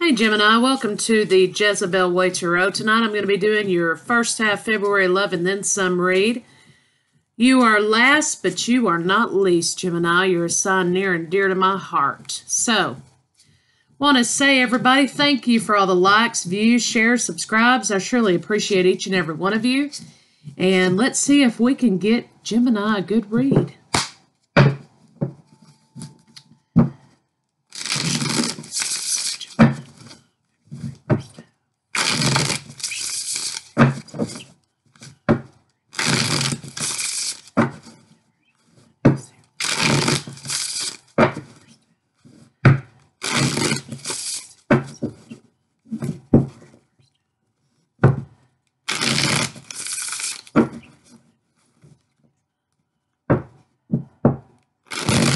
Hey Gemini, welcome to the Jezebel Way Tarot. Tonight I'm going to be doing your first half February love and then some read. You are last, but you are not least, Gemini. You're a sign near and dear to my heart. So, want to say, everybody, thank you for all the likes, views, shares, subscribes. I surely appreciate each and every one of you. And let's see if we can get Gemini a good read.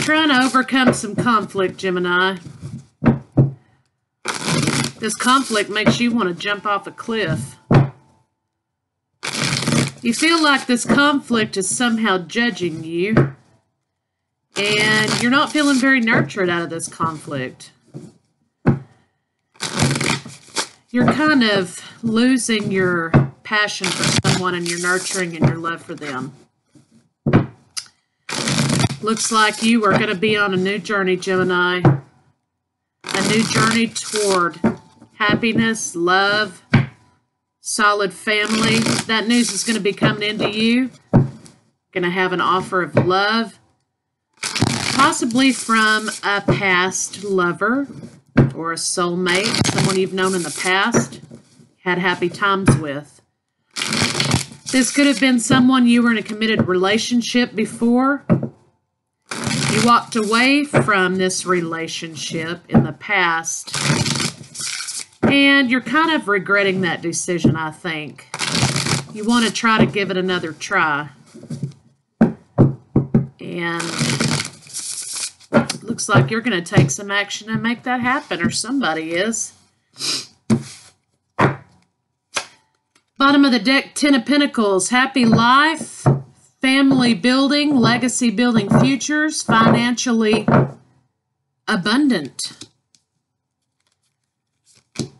Trying to overcome some conflict, Gemini. This conflict makes you want to jump off a cliff. You feel like this conflict is somehow judging you, and you're not feeling very nurtured out of this conflict. You're kind of losing your passion for someone and your nurturing and your love for them. Looks like you are going to be on a new journey, Gemini. A new journey toward happiness, love, solid family. That news is going to be coming into you. Going to have an offer of love, possibly from a past lover or a soulmate, someone you've known in the past, had happy times with. This could have been someone you were in a committed relationship before. You walked away from this relationship in the past, and you're kind of regretting that decision, I think. You want to try to give it another try. And it looks like you're going to take some action and make that happen, or somebody is. Bottom of the deck, Ten of Pentacles, happy life. Family building, legacy building futures, financially abundant.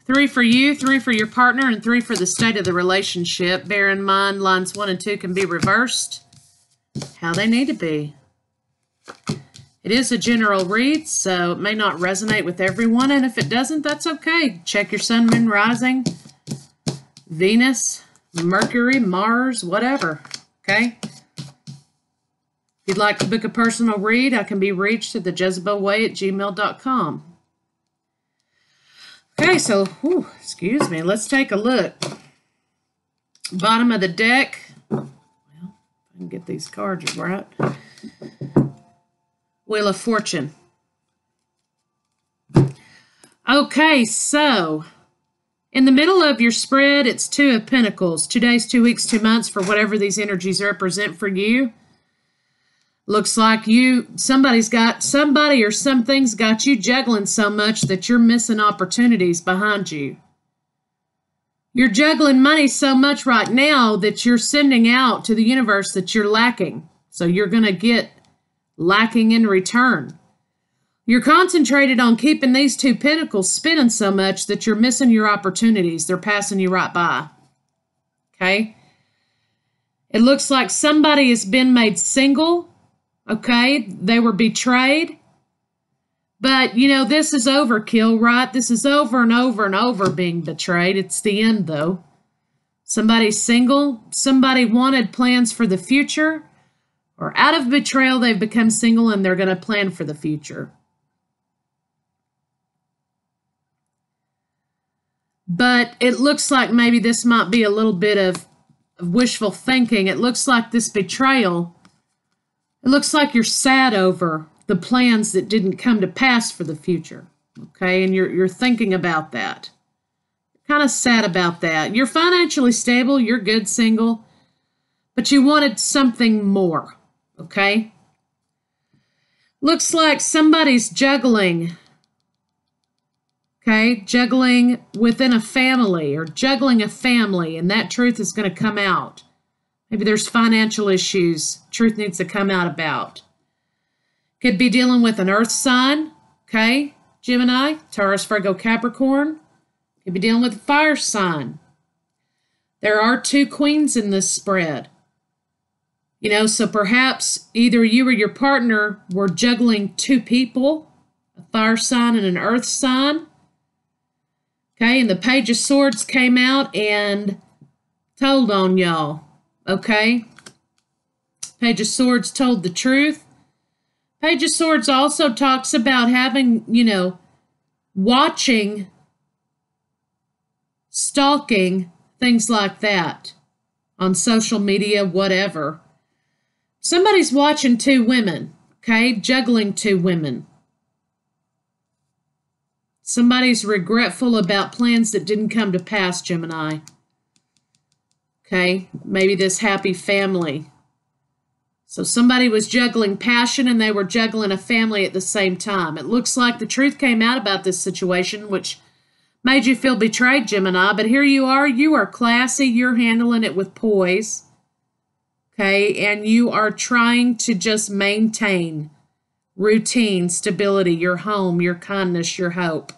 3 for you, 3 for your partner, and 3 for the state of the relationship. Bear in mind, lines 1 and 2 can be reversed how they need to be. It is a general read, so it may not resonate with everyone, and if it doesn't, that's okay. Check your sun, moon, rising, Venus, Mercury, Mars, whatever, okay? If you'd like to book a personal read, I can be reached at thejezebelway@gmail.com. Okay, so, excuse me, let's take a look. Bottom of the deck. Well, I can get these cards right. Wheel of Fortune. Okay, so, in the middle of your spread, it's 2 of Pentacles. 2 days, 2 weeks, 2 months for whatever these energies represent for you. Looks like somebody or something's got you juggling so much that you're missing opportunities behind you. You're juggling money so much right now that you're sending out to the universe that you're lacking. So you're going to get lacking in return. You're concentrated on keeping these 2 pentacles spinning so much that you're missing your opportunities. They're passing you right by. Okay? It looks like somebody has been made single. Okay, they were betrayed, but, this is overkill, right? This is over and over and over being betrayed. It's the end, though. Somebody's single. Somebody wanted plans for the future, or out of betrayal, they've become single and they're going to plan for the future. But it looks like maybe this might be a little bit of wishful thinking. It looks like this betrayal, it looks like you're sad over the plans that didn't come to pass for the future, okay? And you're thinking about that. Kind of sad about that. You're financially stable, you're good single, but you wanted something more, okay? Looks like somebody's juggling, okay? Juggling within a family or juggling a family, and that truth is going to come out. Maybe there's financial issues truth needs to come out about. Could be dealing with an earth sign, okay? Gemini, Taurus, Virgo, Capricorn. Could be dealing with a fire sign. There are 2 queens in this spread. You know, so perhaps either you or your partner were juggling 2 people, a fire sign and an earth sign. Okay, and the Page of Swords came out and told on y'all. Okay? Page of Swords told the truth. Page of Swords also talks about having, you know, watching, stalking, things like that on social media, whatever. Somebody's watching 2 women, okay? Juggling 2 women. Somebody's regretful about plans that didn't come to pass, Gemini. Okay? Maybe this happy family. So somebody was juggling passion and they were juggling a family at the same time. It looks like the truth came out about this situation, which made you feel betrayed, Gemini. But here you are classy, you're handling it with poise. Okay, and you are trying to just maintain routine, stability, your home, your kindness, your hope.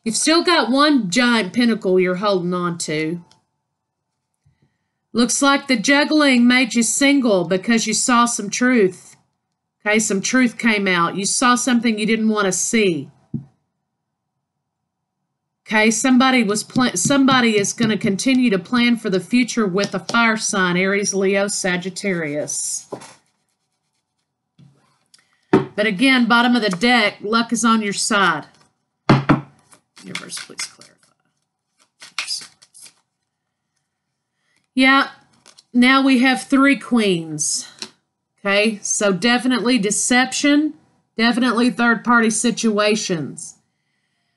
You've still got 1 giant pentacle you're holding on to. Looks like the juggling made you single because you saw some truth. Okay, some truth came out. You saw something you didn't want to see. Okay, somebody is going to continue to plan for the future with a fire sign, Aries, Leo, Sagittarius. But again, bottom of the deck, luck is on your side. Universe, please clarify. Yeah, now we have 3 queens. Okay, so definitely deception, definitely third-party situations.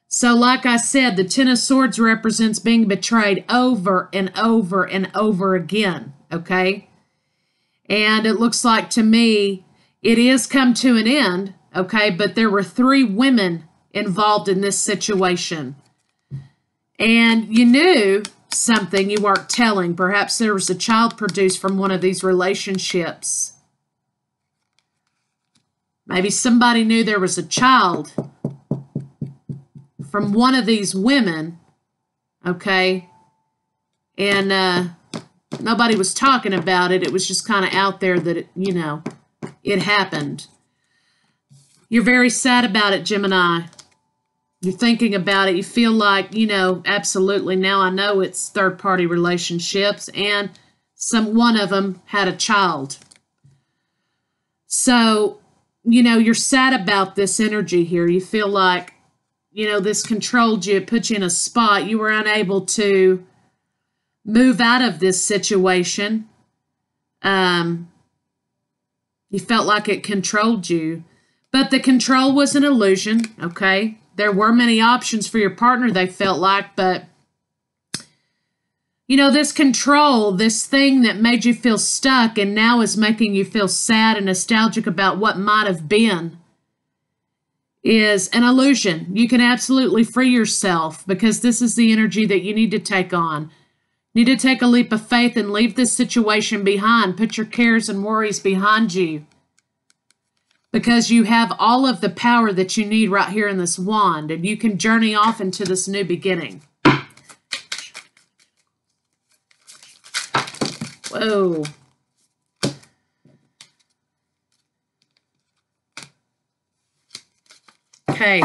So like I said, the 10 of Swords represents being betrayed over and over and over again, okay? And it looks like to me, it is come to an end, okay? But there were 3 women involved in this situation. And you knew something you weren't telling. Perhaps there was a child produced from one of these relationships. Maybe somebody knew there was a child from one of these women, okay? And nobody was talking about it. It was just kind of out there that, it happened. You're very sad about it, Gemini. You're thinking about it. You feel like, absolutely, now I know it's third-party relationships, and one of them had a child. So, you're sad about this energy here. You feel like, this controlled you, it put you in a spot. You were unable to move out of this situation. You felt like it controlled you. But the control was an illusion, okay? There were many options for your partner, they felt like, but, this control, this thing that made you feel stuck and now is making you feel sad and nostalgic about what might have been, is an illusion. You can absolutely free yourself because this is the energy that you need to take on. You need to take a leap of faith and leave this situation behind. Put your cares and worries behind you because you have all of the power that you need right here in this wand, and you can journey off into this new beginning. Whoa. Okay.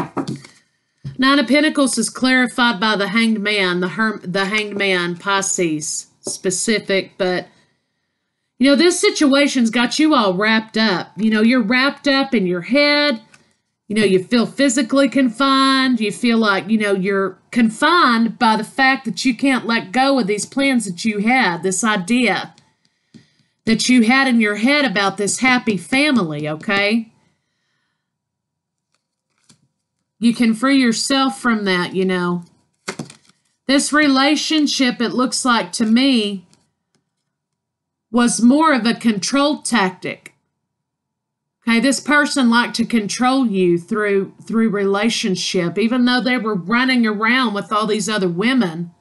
9 of Pentacles is clarified by the Hanged Man, the Hanged Man, Pisces specific, but this situation's got you all wrapped up. You're wrapped up in your head. You feel physically confined. You feel like, you're confined by the fact that you can't let go of these plans that you had, this idea that you had in your head about this happy family, okay? You can free yourself from that, This relationship, it looks like to me, was more of a control tactic. Okay, this person liked to control you through relationship, even though they were running around with all these other women.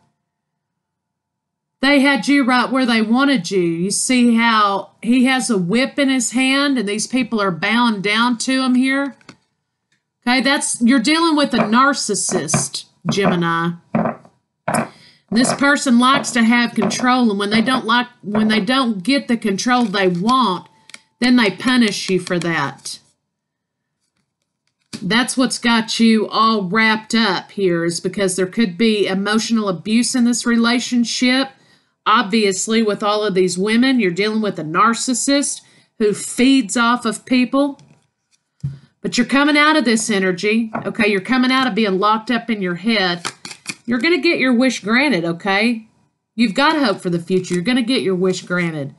They had you right where they wanted you. You see how he has a whip in his hand and these people are bowing down to him here? Okay, you're dealing with a narcissist, Gemini. This person likes to have control, and when they don't get the control they want, then they punish you for that. That's what's got you all wrapped up here, is because there could be emotional abuse in this relationship. Obviously, with all of these women, you're dealing with a narcissist who feeds off of people. But you're coming out of this energy, okay? You're coming out of being locked up in your head. You're going to get your wish granted, okay? You've got hope for the future. You're going to get your wish granted.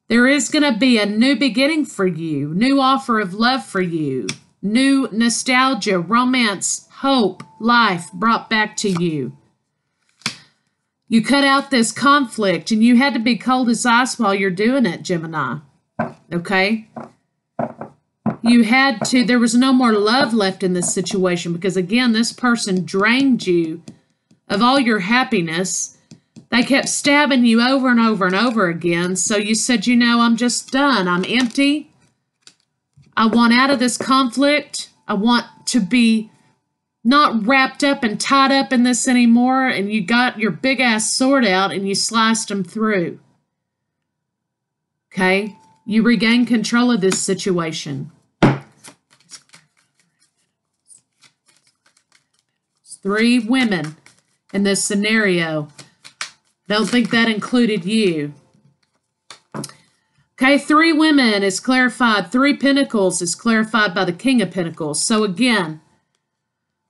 There is going to be a new beginning for you, new offer of love for you, new nostalgia, romance, hope, life brought back to you. You cut out this conflict, and you had to be cold as ice while you're doing it, Gemini, okay? You had to, there was no more love left in this situation because, again, this person drained you of all your happiness. They kept stabbing you over and over and over again. So you said, you know, I'm just done. I'm empty. I want out of this conflict. I want to be not wrapped up and tied up in this anymore. And you got your big ass sword out and you sliced them through. Okay? You regained control of this situation. 3 women in this scenario. Don't think that included you. Okay, 3 women is clarified. 3 pentacles is clarified by the King of Pentacles. So again,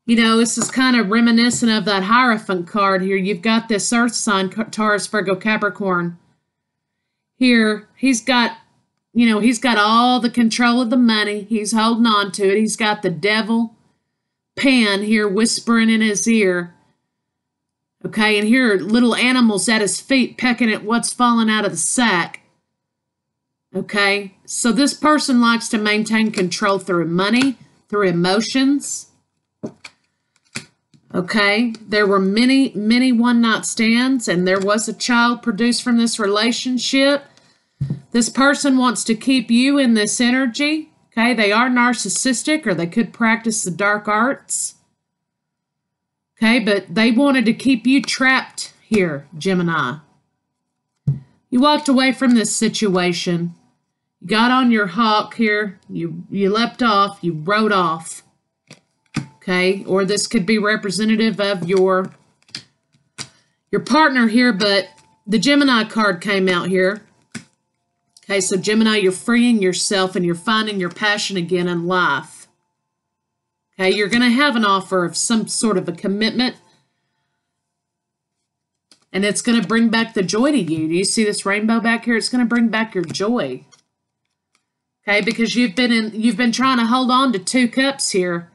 you know, this is kind of reminiscent of that Hierophant card here. You've got this Earth sign, Taurus, Virgo, Capricorn. Here, he's got, you know, he's got all the control of the money. He's holding on to it. He's got the devil Pan here whispering in his ear. Okay, and here are little animals at his feet pecking at what's falling out of the sack. Okay, so this person likes to maintain control through money, through emotions. Okay, there were many, many one-night stands, and there was a child produced from this relationship. This person wants to keep you in this energy. Okay, they are narcissistic, or they could practice the dark arts. Okay, but they wanted to keep you trapped here, Gemini. You walked away from this situation. You got on your hawk here. You leapt off. You rode off. Okay, or this could be representative of your partner here, but the Gemini card came out here. Okay, so Gemini, you're freeing yourself and you're finding your passion again in life. Okay, you're going to have an offer of some sort of a commitment. And it's going to bring back the joy to you. Do you see this rainbow back here? It's going to bring back your joy. Okay, because you've been trying to hold on to 2 cups here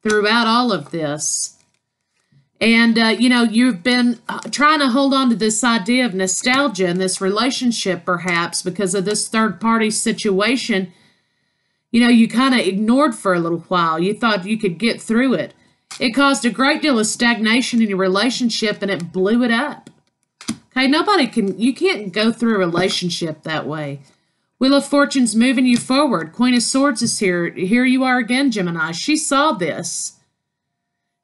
throughout all of this. And, you know, you've been trying to hold on to this idea of nostalgia in this relationship, perhaps, because of this third-party situation. You know, you kind of ignored for a little while. You thought you could get through it. It caused a great deal of stagnation in your relationship, and it blew it up. Okay, you can't go through a relationship that way. Wheel of Fortune's moving you forward. Queen of Swords is here. Here you are again, Gemini. She saw this.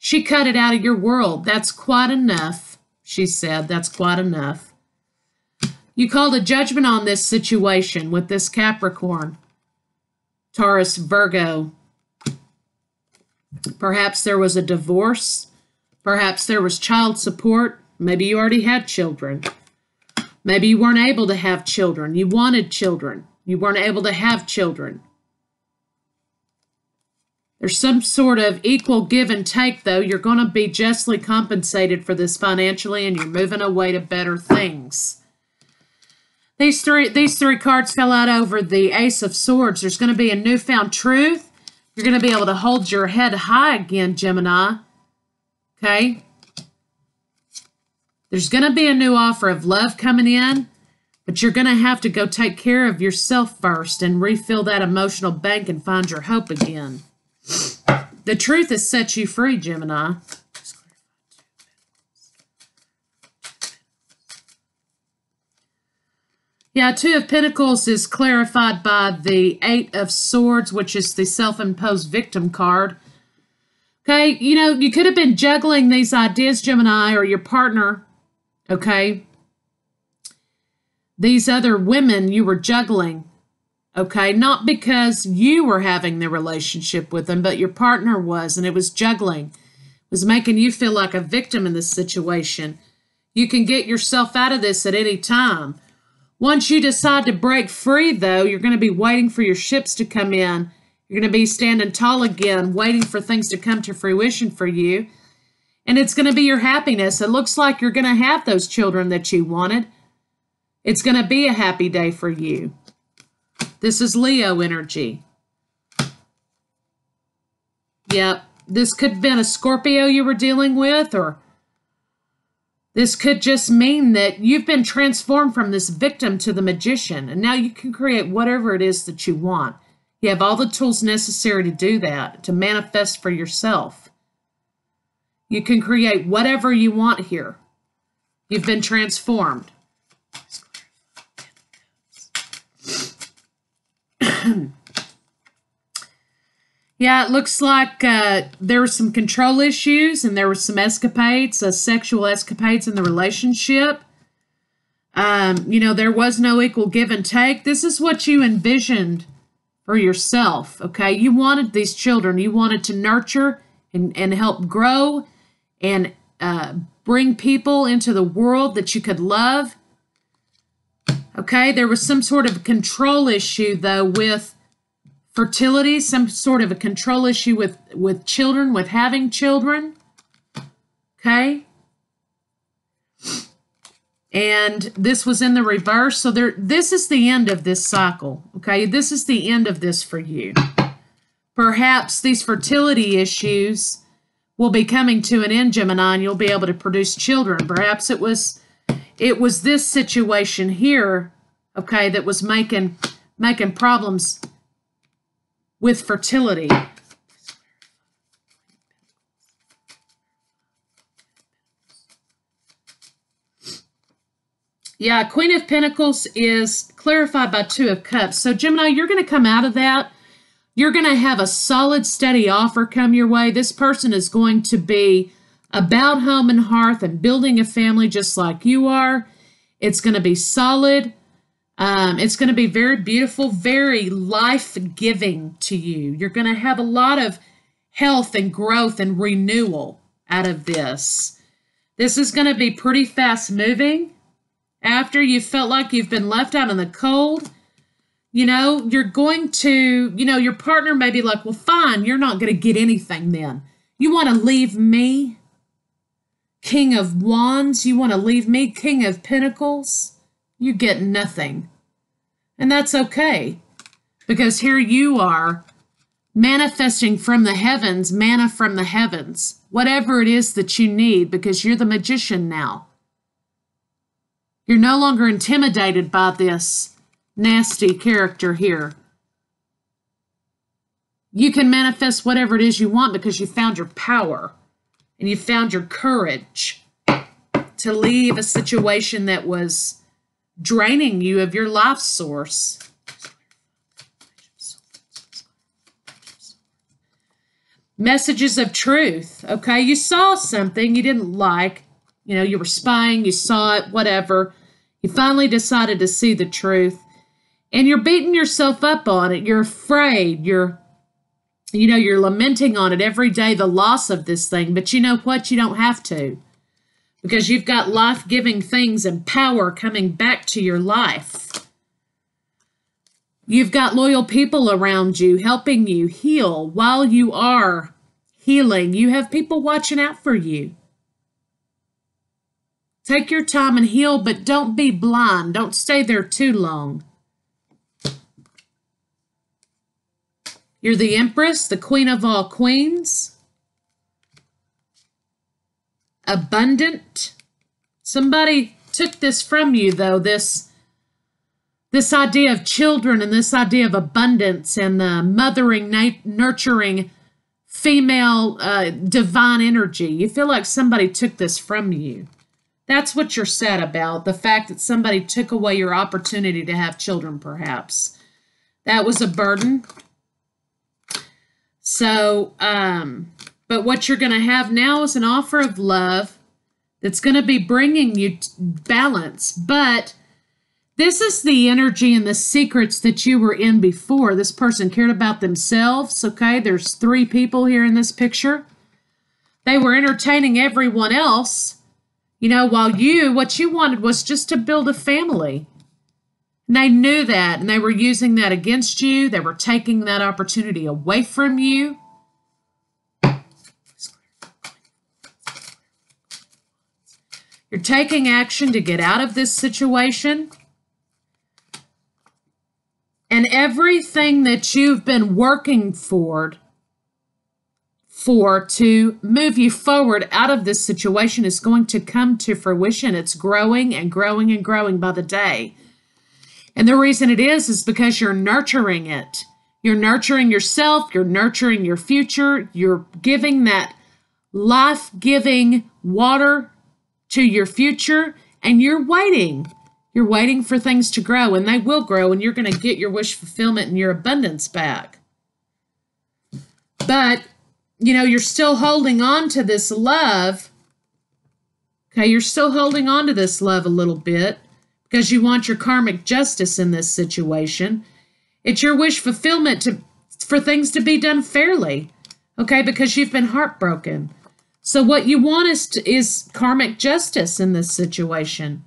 She cut it out of your world. That's quite enough, she said. That's quite enough. You called a judgment on this situation with this Capricorn, Taurus, Virgo. Perhaps there was a divorce. Perhaps there was child support. Maybe you already had children. Maybe you weren't able to have children. You wanted children. You weren't able to have children. There's some sort of equal give and take, though. You're going to be justly compensated for this financially, and you're moving away to better things. These three cards fell out over the Ace of Swords. There's going to be a newfound truth. You're going to be able to hold your head high again, Gemini. Okay? There's going to be a new offer of love coming in, but you're going to have to go take care of yourself first and refill that emotional bank and find your hope again. The truth has set you free, Gemini. Yeah, 2 of Pentacles is clarified by the 8 of Swords, which is the self-imposed victim card. Okay, you know, you could have been juggling these ideas, Gemini, or your partner, okay? These other women you were juggling, okay? Not because you were having the relationship with them, but your partner was, and it was juggling. It was making you feel like a victim in this situation. You can get yourself out of this at any time. Once you decide to break free, though, you're going to be waiting for your ships to come in. You're going to be standing tall again, waiting for things to come to fruition for you. And it's going to be your happiness. It looks like you're going to have those children that you wanted. It's going to be a happy day for you. This is Leo energy. Yep. This could have been a Scorpio you were dealing with, or this could just mean that you've been transformed from this victim to the magician, and now you can create whatever it is that you want. You have all the tools necessary to do that, to manifest for yourself. You can create whatever you want here. You've been transformed. Yeah, it looks like there were some control issues and there were some escapades, sexual escapades in the relationship. You know, there was no equal give and take. This is what you envisioned for yourself, okay? You wanted these children. You wanted to nurture and help grow and bring people into the world that you could love. Okay, there was some sort of control issue, though, with fertility, some sort of a control issue with children, with having children. Okay? And this was in the reverse. So this is the end of this cycle. Okay? This is the end of this for you. Perhaps these fertility issues will be coming to an end, Gemini, and you'll be able to produce children. Perhaps it was this situation here, okay, that was making problems with fertility. Yeah, Queen of Pentacles is clarified by Two of Cups. So, Gemini, you're going to come out of that. You're going to have a solid, steady offer come your way. This person is going to be about home and hearth and building a family just like you are. It's going to be solid. It's going to be very beautiful, very life-giving to you. You're going to have a lot of health and growth and renewal out of this. This is going to be pretty fast-moving. After you felt like you've been left out in the cold, you know, you're going to, you know, your partner may be like, well, fine, you're not going to get anything then. You want to leave me, King of Wands? You want to leave me, King of Pentacles? You get nothing. And that's okay, because here you are manifesting from the heavens, manna from the heavens, whatever it is that you need, because you're the magician now. You're no longer intimidated by this nasty character here. You can manifest whatever it is you want because you found your power and you found your courage to leave a situation that was draining you of your life source. Messages of truth. Okay, you saw something you didn't like. You know, you were spying, you saw it, whatever. You finally decided to see the truth. And you're beating yourself up on it. You're afraid. You're lamenting on it every day, the loss of this thing. But you know what? You don't have to. Because you've got life-giving things and power coming back to your life. You've got loyal people around you helping you heal while you are healing. You have people watching out for you. Take your time and heal, but don't be blind. Don't stay there too long. You're the Empress, the Queen of all queens. Abundant. Somebody took this from you, though, this idea of children and this idea of abundance and mothering, nurturing, female divine energy. You feel like somebody took this from you. That's what you're sad about, the fact that somebody took away your opportunity to have children, perhaps. That was a burden. So, but But what you're going to have now is an offer of love that's going to be bringing you balance. But this is the energy and the secrets that you were in before. This person cared about themselves, okay? There's 3 people here in this picture. They were entertaining everyone else, you know, while what you wanted was just to build a family. And they knew that, and they were using that against you. They were taking that opportunity away from you. You're taking action to get out of this situation. And everything that you've been working for to move you forward out of this situation is going to come to fruition. It's growing and growing and growing by the day. And the reason it is because you're nurturing it. You're nurturing yourself. You're nurturing your future. You're giving that life-giving water to your future, and you're waiting. You're waiting for things to grow, and they will grow, and you're going to get your wish fulfillment and your abundance back. But, you know, you're still holding on to this love. Okay, you're still holding on to this love a little bit because you want your karmic justice in this situation. It's your wish fulfillment for things to be done fairly, okay, because you've been heartbroken. So what you want is karmic justice in this situation.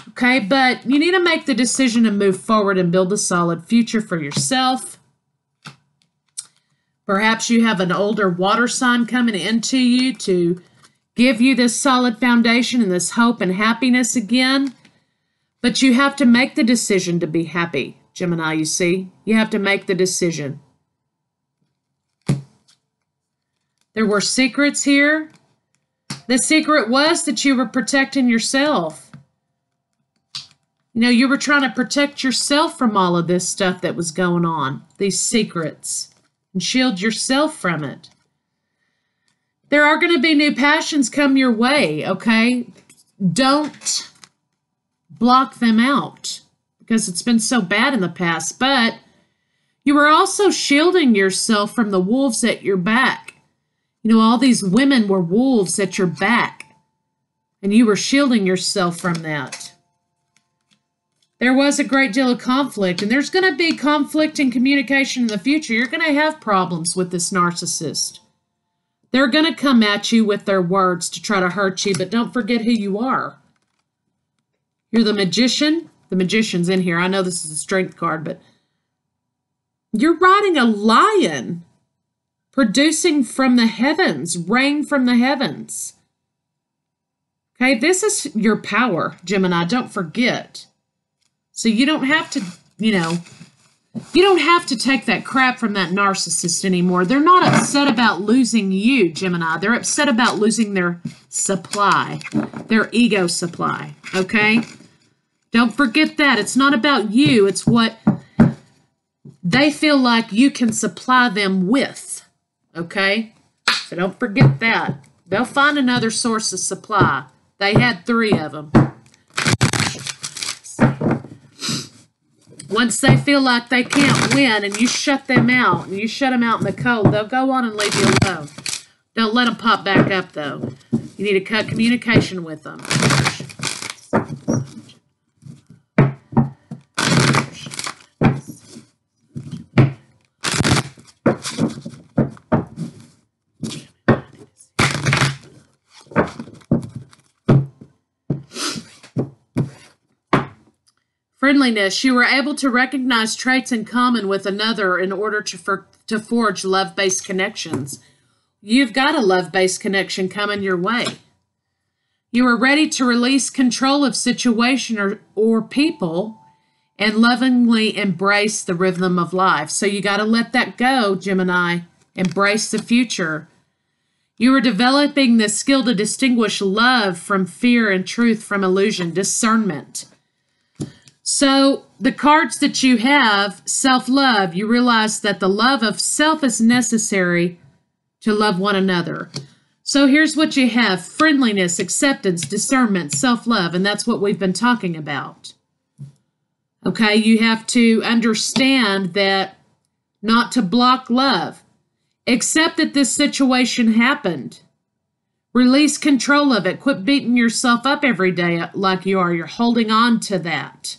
Okay, but you need to make the decision to move forward and build a solid future for yourself. Perhaps you have an older water sign coming into you to give you this solid foundation and this hope and happiness again. But you have to make the decision to be happy, Gemini, you see. You have to make the decision. There were secrets here. The secret was that you were protecting yourself. You know, you were trying to protect yourself from all of this stuff that was going on, these secrets, and shield yourself from it. There are going to be new passions come your way, okay? Don't block them out because it's been so bad in the past. But you were also shielding yourself from the wolves at your back. You know, all these women were wolves at your back, and you were shielding yourself from that. There was a great deal of conflict, and there's going to be conflict in communication in the future. You're going to have problems with this narcissist. They're going to come at you with their words to try to hurt you, but don't forget who you are. You're the magician. The magician's in here. I know this is a strength card, but you're riding a lion, producing from the heavens, rain from the heavens. Okay, this is your power, Gemini. Don't forget. So you don't have to, you don't have to take that crap from that narcissist anymore. They're not upset about losing you, Gemini. They're upset about losing their supply, their ego supply, okay? Don't forget that. It's not about you. It's what they feel like you can supply them with. Okay, so don't forget that. They'll find another source of supply. They had 3 of them. Once they feel like they can't win and you shut them out, and you shut them out in the cold, they'll go on and leave you alone. Don't let them pop back up, though. You need to cut communication with them. Friendliness. You were able to recognize traits in common with another in order to forge love-based connections. You've got a love-based connection coming your way. You are ready to release control of situation or people and lovingly embrace the rhythm of life. So you got to let that go, Gemini. Embrace the future. You are developing the skill to distinguish love from fear and truth from illusion, discernment. So the cards that you have, self-love, you realize that the love of self is necessary to love one another. So here's what you have: friendliness, acceptance, discernment, self-love, and that's what we've been talking about. Okay, you have to understand that not to block love. Accept that this situation happened. Release control of it. Quit beating yourself up every day like you are. You're holding on to that.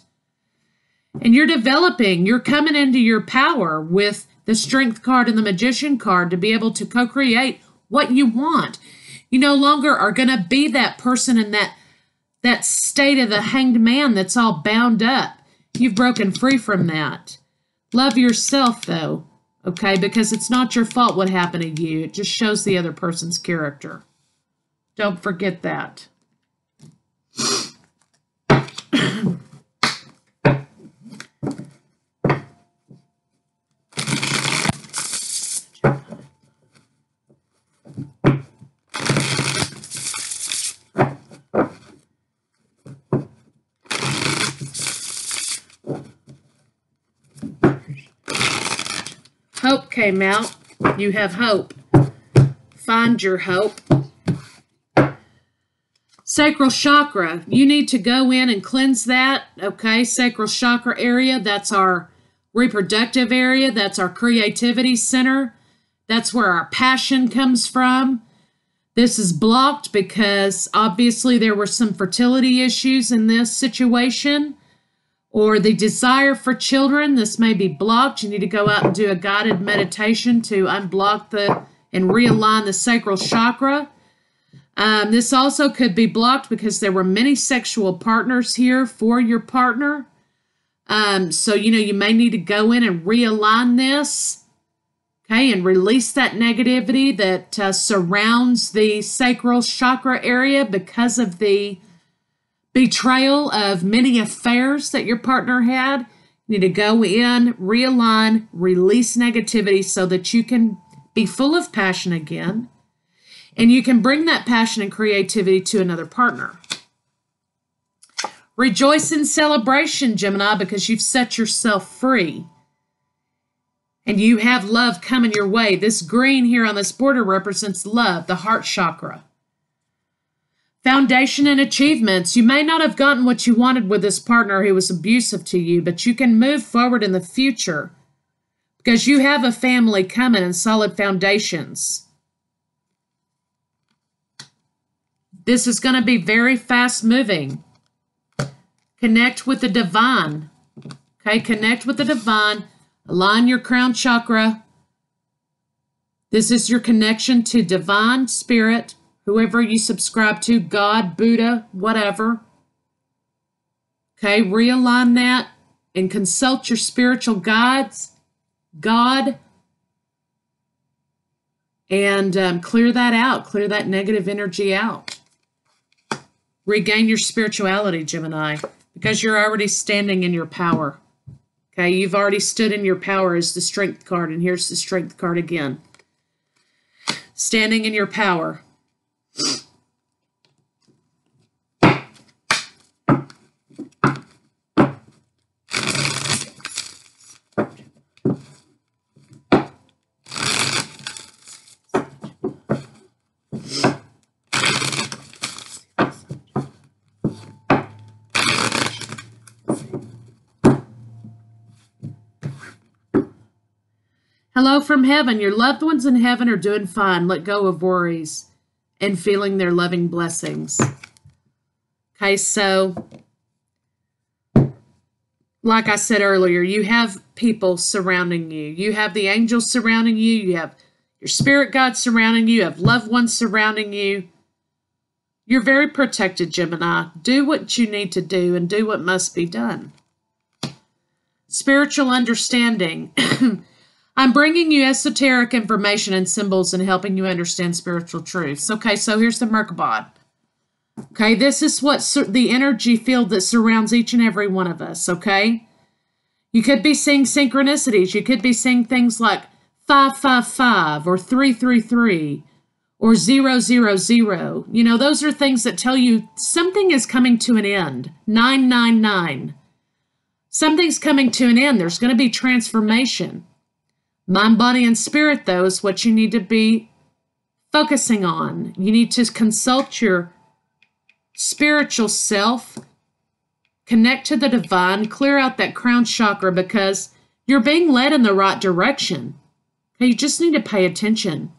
And you're developing. You're coming into your power with the Strength card and the Magician card to be able to co-create what you want. You no longer are going to be that person in that state of the hanged man that's all bound up. You've broken free from that. Love yourself, though, okay? Because it's not your fault what happened to you. It just shows the other person's character. Don't forget that. Hope came out. You have hope. Find your hope. Sacral chakra. You need to go in and cleanse that. Okay, sacral chakra area. That's our reproductive area. That's our creativity center. That's where our passion comes from. This is blocked because obviously there were some fertility issues in this situation. Or the desire for children, this may be blocked. You need to go out and do a guided meditation to unblock and realign the sacral chakra. This also could be blocked because there were many sexual partners here for your partner. So, you may need to go in and realign this, okay, and release that negativity that surrounds the sacral chakra area because of the betrayal of many affairs that your partner had. You need to go in, realign, release negativity so that you can be full of passion again. And you can bring that passion and creativity to another partner. Rejoice in celebration, Gemini, because you've set yourself free. And you have love coming your way. This green here on this border represents love, the heart chakra. Foundation and achievements. You may not have gotten what you wanted with this partner who was abusive to you, but you can move forward in the future because you have a family coming and solid foundations. This is going to be very fast moving. Connect with the divine. Okay, connect with the divine. Align your crown chakra. This is your connection to divine spirit. Whoever you subscribe to, God, Buddha, whatever. Okay, realign that and consult your spiritual guides, God, and clear that out. Clear that negative energy out. Regain your spirituality, Gemini, because you're already standing in your power. Okay, you've already stood in your power as the Strength card, and here's the Strength card again. Standing in your power. Hello from heaven. Your loved ones in heaven are doing fine. Let go of worries and feeling their loving blessings. Okay, so like I said earlier, you have people surrounding you. You have the angels surrounding you. You have your spirit guides surrounding you. You have loved ones surrounding you. You're very protected, Gemini. Do what you need to do and do what must be done. Spiritual understanding. I'm bringing you esoteric information and symbols and helping you understand spiritual truths. Okay, so here's the Merkabah. Okay, this is what the energy field that surrounds each and every one of us, okay? You could be seeing synchronicities. You could be seeing things like 555 or 333 or 000. You know, those are things that tell you something is coming to an end. 999. Something's coming to an end. There's going to be transformation. Mind, body, and spirit, though, is what you need to be focusing on. You need to consult your spiritual self, connect to the divine, clear out that crown chakra because you're being led in the right direction. Okay, you just need to pay attention.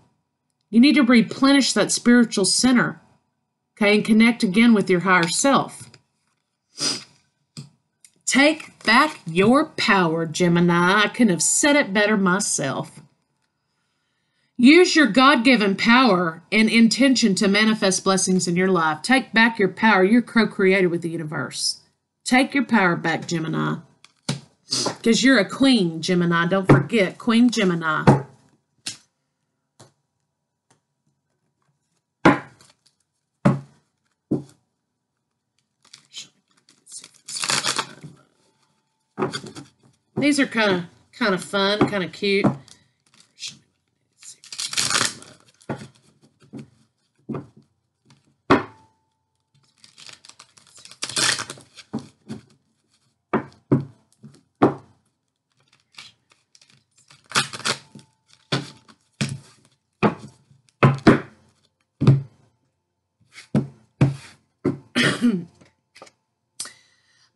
You need to replenish that spiritual center, okay, and connect again with your higher self. Take back your power, Gemini. I couldn't have said it better myself. Use your God-given power and intention to manifest blessings in your life. Take back your power. You're co-creator with the universe. Take your power back, Gemini. Because you're a queen, Gemini. Don't forget, Queen Gemini. These are kind of fun, kind of cute.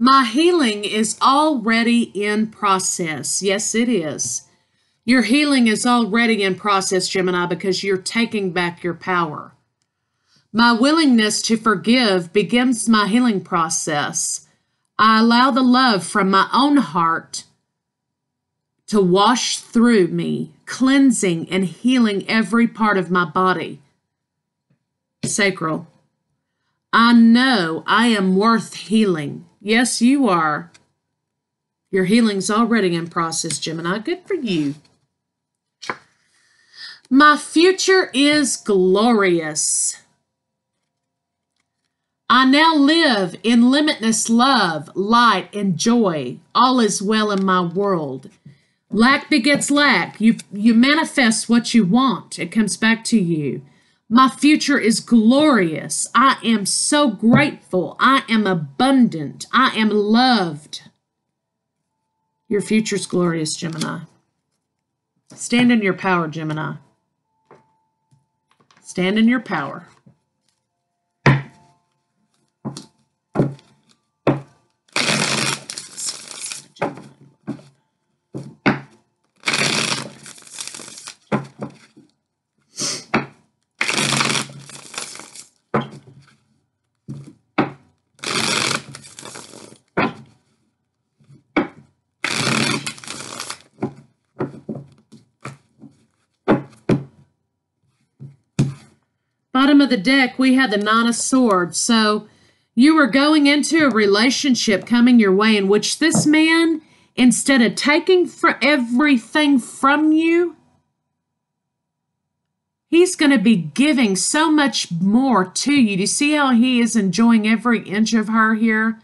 My healing is already in process. Yes, it is. Your healing is already in process, Gemini, because you're taking back your power. My willingness to forgive begins my healing process. I allow the love from my own heart to wash through me, cleansing and healing every part of my body. Sacral. I know I am worth healing. Yes, you are. Your healing's already in process, Gemini. Good for you. My future is glorious. I now live in limitless love, light, and joy. All is well in my world. Lack begets lack. You manifest what you want. It comes back to you. My future is glorious. I am so grateful. I am abundant. I am loved. Your future's glorious, Gemini. Stand in your power, Gemini. Stand in your power. Bottom of the deck, we had the Nine of Swords. So you were going into a relationship coming your way in which this man, instead of taking for everything from you, he's going to be giving so much more to you. Do you see how he is enjoying every inch of her here?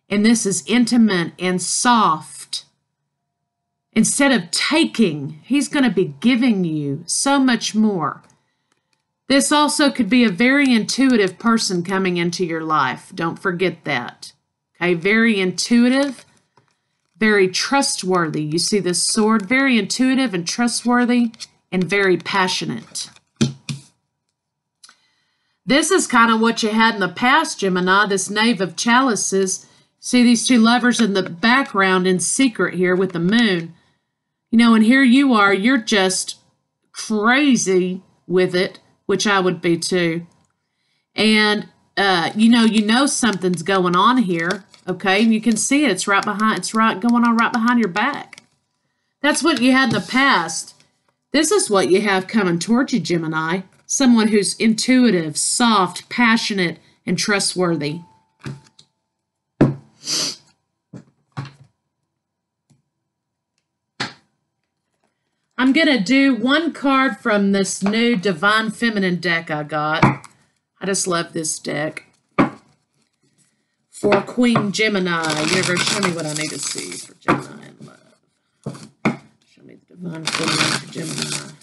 And this is intimate and soft. Instead of taking, he's going to be giving you so much more. This also could be a very intuitive person coming into your life. Don't forget that. Okay, very intuitive, very trustworthy. You see this sword, very intuitive and trustworthy and very passionate. This is kind of what you had in the past, Gemini, this Knave of Chalices. See these two lovers in the background in secret here with the moon. You know, and here you are, you're just crazy with it, which I would be too. And, you know something's going on here, okay? And you can see it. It's right behind, it's right going on right behind your back. That's what you had in the past. This is what you have coming towards you, Gemini. Someone who's intuitive, soft, passionate, and trustworthy. I'm going to do one card from this new Divine Feminine deck I got. I just love this deck. For Queen Gemini. Universe, show me what I need to see for Gemini and love. Show me the Divine Feminine for Gemini.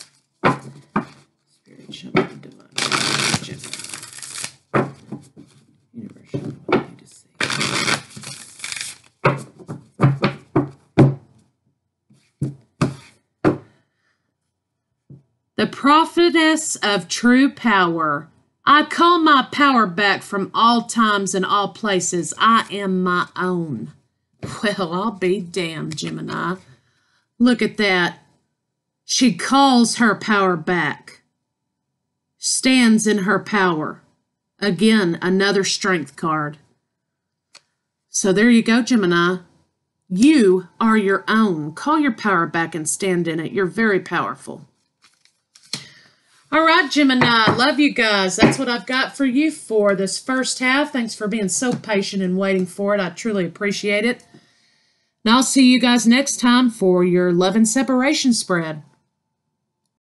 Spirit, show me the Divine Feminine for Gemini. Universe, show me what I need to see. The prophetess of true power. I call my power back from all times and all places. I am my own. Well, I'll be damned, Gemini. Look at that. She calls her power back, stands in her power. Again, another strength card. So there you go, Gemini. You are your own. Call your power back and stand in it. You're very powerful. All right, Gemini, love you guys. That's what I've got for you for this first half. Thanks for being so patient and waiting for it. I truly appreciate it. And I'll see you guys next time for your love and separation spread.